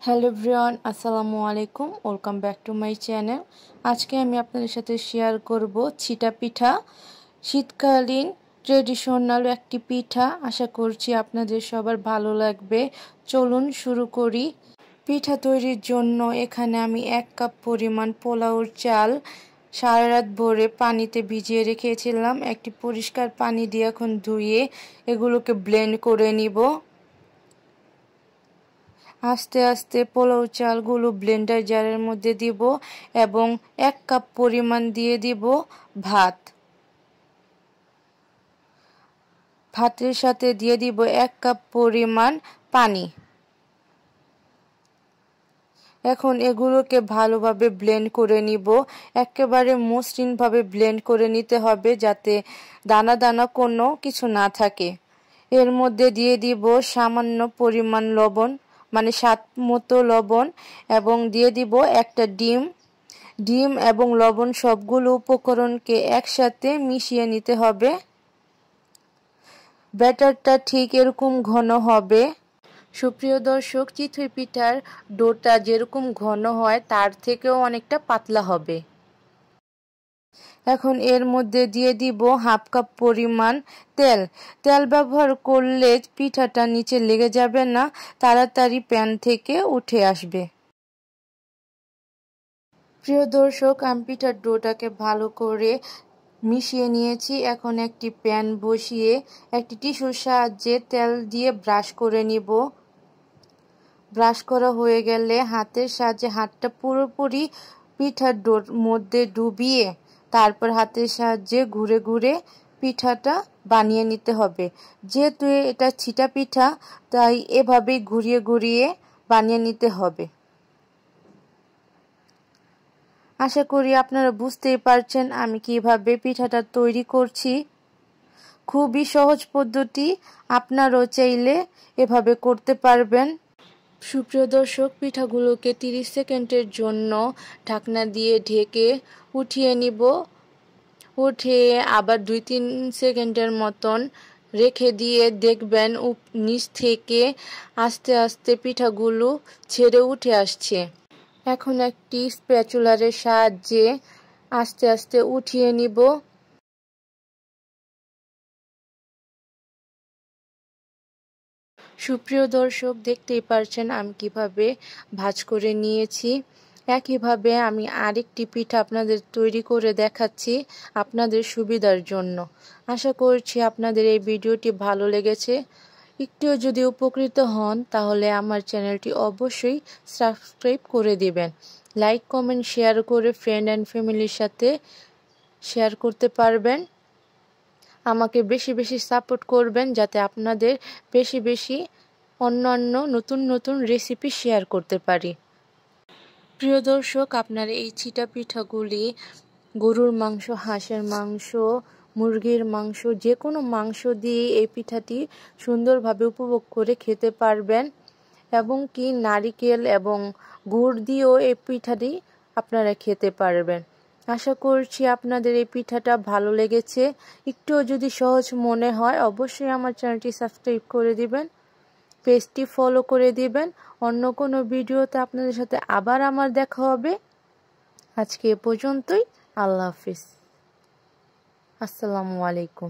Hello everyone, আসসালামু আলাইকুম। Welcome back to my channel. আজকে আমি আপনাদের সাথে শেয়ার করব ছিটা পিঠা। শীতকালীন ট্রেডিশনাল একটি পিঠা। আশা করছি আপনাদের সবার ভালো লাগবে। চলুন শুরু করি। পিঠা তৈরির জন্য এখানে আমি 1 কাপ পরিমাণ পোলাওর চাল সারা রাত ভরে পানিতে ভিজিয়ে রেখেছিলাম। একটি পরিষ্কার পানি দিয়ে এখন ধুয়ে এগুলোকে ব্লেন্ড করে নিব। আস্তে আস্তে পোলাও চালগুলো ব্লেন্ডার জারের মধ্যে দিব এবং 1 কাপ পরিমাণ দিয়ে দিব ভাত। ভাতের সাথে দিয়ে দিব 1 কাপ পরিমাণ পানি। এখন এগুলোকে ভালোভাবে ব্লেন্ড করে নিব। একেবারে মসৃণভাবে ব্লেন্ড করে নিতে হবে যাতে দানা দানা কোনো কিছু না থাকে। এর মধ্যে দিয়ে দিব সামান্য পরিমাণ লবণ, মানে স্বাদ মতো লবণ, এবং দিয়ে দিব একটা ডিম এবং লবণ সবগুলো উপকরণকে একসাথে মিশিয়ে নিতে হবে। ব্যাটারটা ঠিক এরকম ঘন হবে। সুপ্রিয় দর্শক, চিতই পিঠার ডোটা যেরকম ঘন হয় তার থেকেও অনেকটা পাতলা হবে। এখন এর মধ্যে দিয়ে দিব 1/2 কাপ পরিমাণ তেল ব্যবহার করলে পিঠাটা নিচে লেগে যাবে না, তাড়াতাড়ি প্যান থেকে উঠে আসবে। প্রিয় দর্শক, আমি পিঠার ডোটাকে ভালো করে মিশিয়ে নিয়েছি। এখন একটি প্যান বসিয়ে একটি টিস্যুর সাহায্যে তেল দিয়ে ব্রাশ করে নিব। ব্রাশ করা হয়ে গেলে হাতের সাহায্যে হাতটা পুরোপুরি পিঠার ডোর মধ্যে ডুবিয়ে তারপর হাতের সাহায্যে ঘুরে ঘুরে পিঠাটা বানিয়ে নিতে হবে। যেহেতু এটা ছিটা পিঠা, তাই এভাবেই ঘুরিয়ে ঘুরিয়ে বানিয়ে নিতে হবে। আশা করি আপনারা বুঝতেই পারছেন আমি কিভাবে পিঠাটা তৈরি করছি। খুবই সহজ পদ্ধতি, আপনারাও চাইলে এভাবে করতে পারবেন। সুপ্রিয় দর্শক, পিঠাগুলোকে 30 সেকেন্ডের জন্য ঢাকনা দিয়ে ঢেকে উঠিয়ে নিব। উঠিয়ে আবার 2-3 সেকেন্ডের মতন রেখে দিয়ে দেখবেন নিচ থেকে আস্তে আস্তে পিঠাগুলো ছেড়ে উঠে আসছে। এখন একটি স্প্যাচুলারের সাহায্যে আস্তে আস্তে উঠিয়ে নিব। সুপ্রিয় দর্শক, দেখতেই পারছেন আমি কিভাবে ভাঁজ করে নিয়েছি। একইভাবে আমি আরেকটি পিঠা আপনাদের তৈরি করে দেখাচ্ছি আপনাদের সুবিধার জন্য। আশা করছি আপনাদের এই ভিডিওটি ভালো লেগেছে। একটুও যদি উপকৃত হন তাহলে আমার চ্যানেলটি অবশ্যই সাবস্ক্রাইব করে দিবেন। লাইক, কমেন্ট, শেয়ার করে ফ্রেন্ড অ্যান্ড ফ্যামিলির সাথে শেয়ার করতে পারবেন। আমাকে বেশি বেশি সাপোর্ট করবেন যাতে আপনাদের বেশি বেশি অন্যান্য নতুন নতুন রেসিপি শেয়ার করতে পারি। প্রিয় দর্শক, আপনারা এই ছিটা পিঠাগুলি গরুর মাংস, হাঁসের মাংস, মুরগির মাংস, যে কোনো মাংস দিয়ে এই পিঠাটি সুন্দরভাবে উপভোগ করে খেতে পারবেন এবং কি নারিকেল এবং গুড় দিয়েও এই পিঠাটি আপনারা খেতে পারবেন। আশা করছি আপনাদের এই পিঠাটা ভালো লেগেছে। একটুও যদি সহজ মনে হয় অবশ্যই আমার চ্যানেলটি সাবস্ক্রাইব করে দিবেন, পেজটি ফলো করে দিবেন। অন্য কোনো ভিডিওতে আপনাদের সাথে আবার আমার দেখা হবে। আজকে এ পর্যন্তই। আল্লাহ হাফিজ। আসসালামু আলাইকুম।